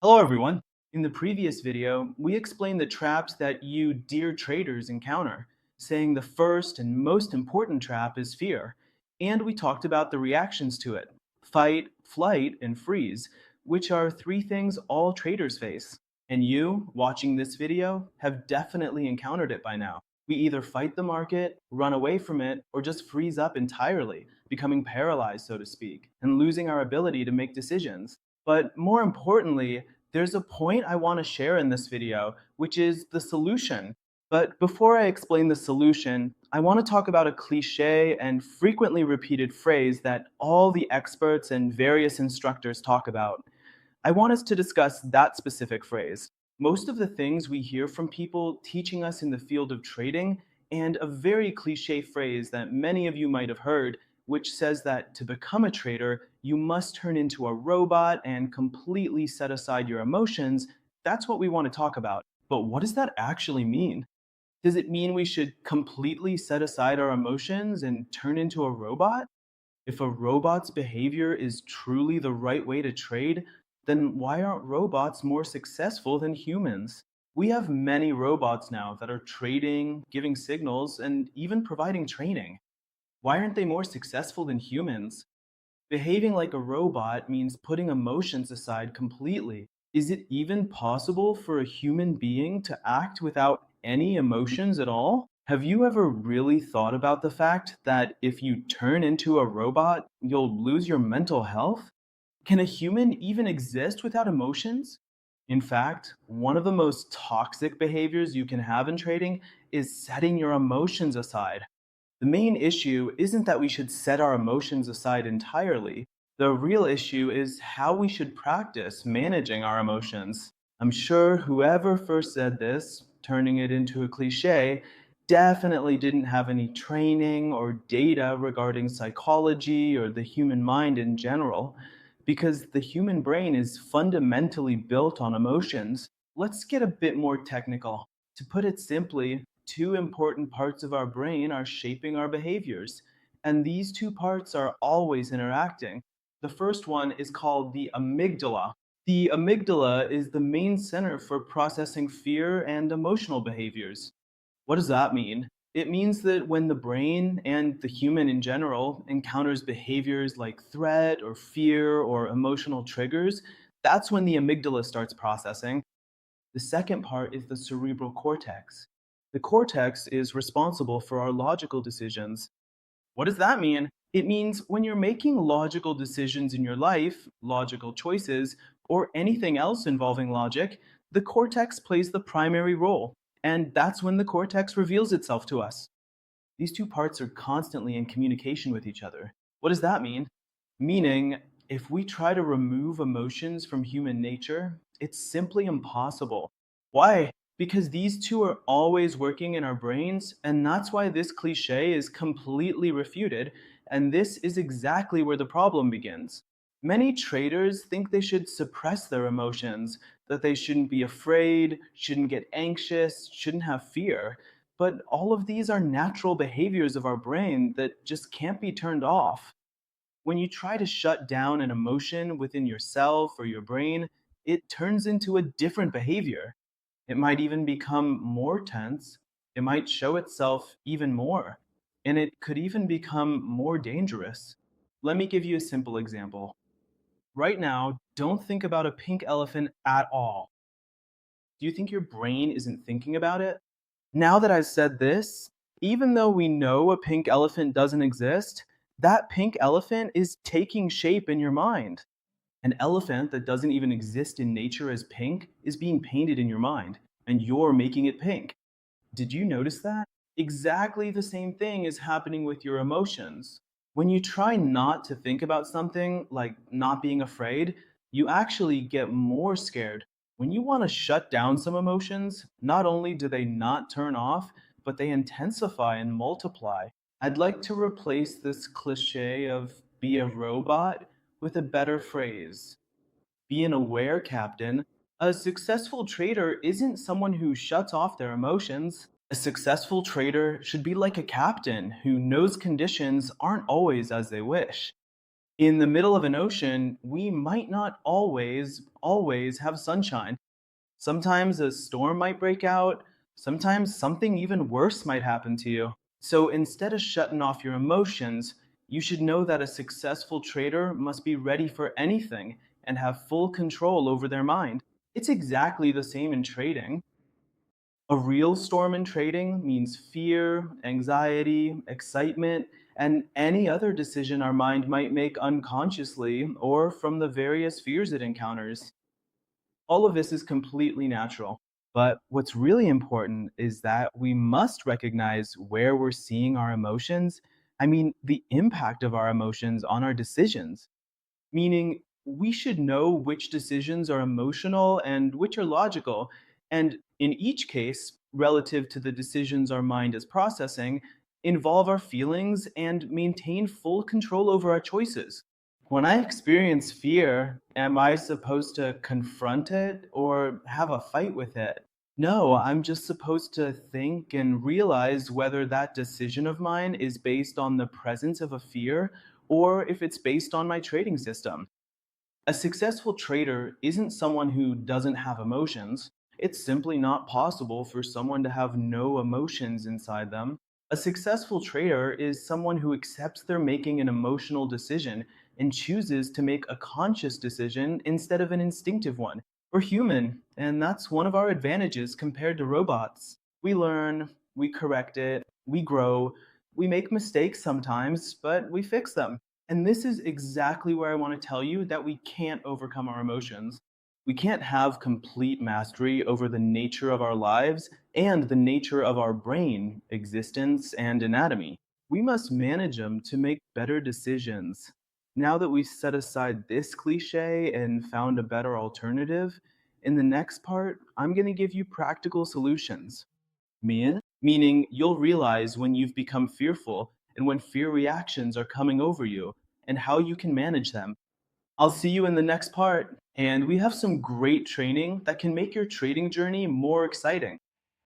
Hello everyone. In the previous video, we explained the traps that you dear traders encounter, saying the first and most important trap is fear. And we talked about the reactions to it: fight, flight, and freeze, which are three things all traders face. And you, watching this video, have definitely encountered it by now. We either fight the market, run away from it, or just freeze up entirely, becoming paralyzed, so to speak, and losing our ability to make decisions. But more importantly, there's a point I want to share in this video, which is the solution. But before I explain the solution, I want to talk about a cliche and frequently repeated phrase that all the experts and various instructors talk about. I want us to discuss that specific phrase. Most of the things we hear from people teaching us in the field of trading, and a very cliche phrase that many of you might have heard, which says that to become a trader, you must turn into a robot and completely set aside your emotions. That's what we want to talk about. But what does that actually mean? Does it mean we should completely set aside our emotions and turn into a robot? If a robot's behavior is truly the right way to trade, then why aren't robots more successful than humans? We have many robots now that are trading, giving signals, and even providing training. Why aren't they more successful than humans? Behaving like a robot means putting emotions aside completely. Is it even possible for a human being to act without any emotions at all? Have you ever really thought about the fact that if you turn into a robot, you'll lose your mental health? Can a human even exist without emotions? In fact, one of the most toxic behaviors you can have in trading is setting your emotions aside. The main issue isn't that we should set our emotions aside entirely. The real issue is how we should practice managing our emotions. I'm sure whoever first said this, turning it into a cliche, definitely didn't have any training or data regarding psychology or the human mind in general, because the human brain is fundamentally built on emotions. Let's get a bit more technical. To put it simply, two important parts of our brain are shaping our behaviors, and these two parts are always interacting. The first one is called the amygdala. The amygdala is the main center for processing fear and emotional behaviors. What does that mean? It means that when the brain and the human in general encounters behaviors like threat or fear or emotional triggers, that's when the amygdala starts processing. The second part is the cerebral cortex. The cortex is responsible for our logical decisions. What does that mean? It means when you're making logical decisions in your life, logical choices, or anything else involving logic, the cortex plays the primary role. And that's when the cortex reveals itself to us. These two parts are constantly in communication with each other. What does that mean? Meaning, if we try to remove emotions from human nature, it's simply impossible. Why? Because these two are always working in our brains, and that's why this cliche is completely refuted, and this is exactly where the problem begins. Many traders think they should suppress their emotions, that they shouldn't be afraid, shouldn't get anxious, shouldn't have fear. But all of these are natural behaviors of our brain that just can't be turned off. When you try to shut down an emotion within yourself or your brain, it turns into a different behavior. It might even become more tense. It might show itself even more. And it could even become more dangerous. Let me give you a simple example. Right now, don't think about a pink elephant at all. Do you think your brain isn't thinking about it? Now that I've said this, even though we know a pink elephant doesn't exist, that pink elephant is taking shape in your mind. An elephant that doesn't even exist in nature as pink is being painted in your mind, and you're making it pink. Did you notice that? Exactly the same thing is happening with your emotions. When you try not to think about something, like not being afraid, you actually get more scared. When you want to shut down some emotions, not only do they not turn off, but they intensify and multiply. I'd like to replace this cliche of be a robot with a better phrase: be an aware captain. A successful trader isn't someone who shuts off their emotions. A successful trader should be like a captain who knows conditions aren't always as they wish. In the middle of an ocean, we might not always have sunshine. Sometimes a storm might break out. Sometimes something even worse might happen to you. So instead of shutting off your emotions, you should know that a successful trader must be ready for anything and have full control over their mind. It's exactly the same in trading. A real storm in trading means fear, anxiety, excitement, and any other decision our mind might make unconsciously or from the various fears it encounters. All of this is completely natural. But what's really important is that we must recognize where we're seeing our emotions. I mean, the impact of our emotions on our decisions, meaning we should know which decisions are emotional and which are logical. And in each case, relative to the decisions our mind is processing, involve our feelings and maintain full control over our choices. When I experience fear, am I supposed to confront it or have a fight with it? No, I'm just supposed to think and realize whether that decision of mine is based on the presence of a fear or if it's based on my trading system. A successful trader isn't someone who doesn't have emotions. It's simply not possible for someone to have no emotions inside them. A successful trader is someone who accepts they're making an emotional decision and chooses to make a conscious decision instead of an instinctive one. We're human, and that's one of our advantages compared to robots. We learn, we correct it, we grow, we make mistakes sometimes, but we fix them. And this is exactly where I want to tell you that we can't overcome our emotions. We can't have complete mastery over the nature of our lives and the nature of our brain, existence, and anatomy. We must manage them to make better decisions. Now that we've set aside this cliche and found a better alternative, in the next part, I'm going to give you practical solutions. Meaning you'll realize when you've become fearful and when fear reactions are coming over you and how you can manage them. I'll see you in the next part, and we have some great training that can make your trading journey more exciting.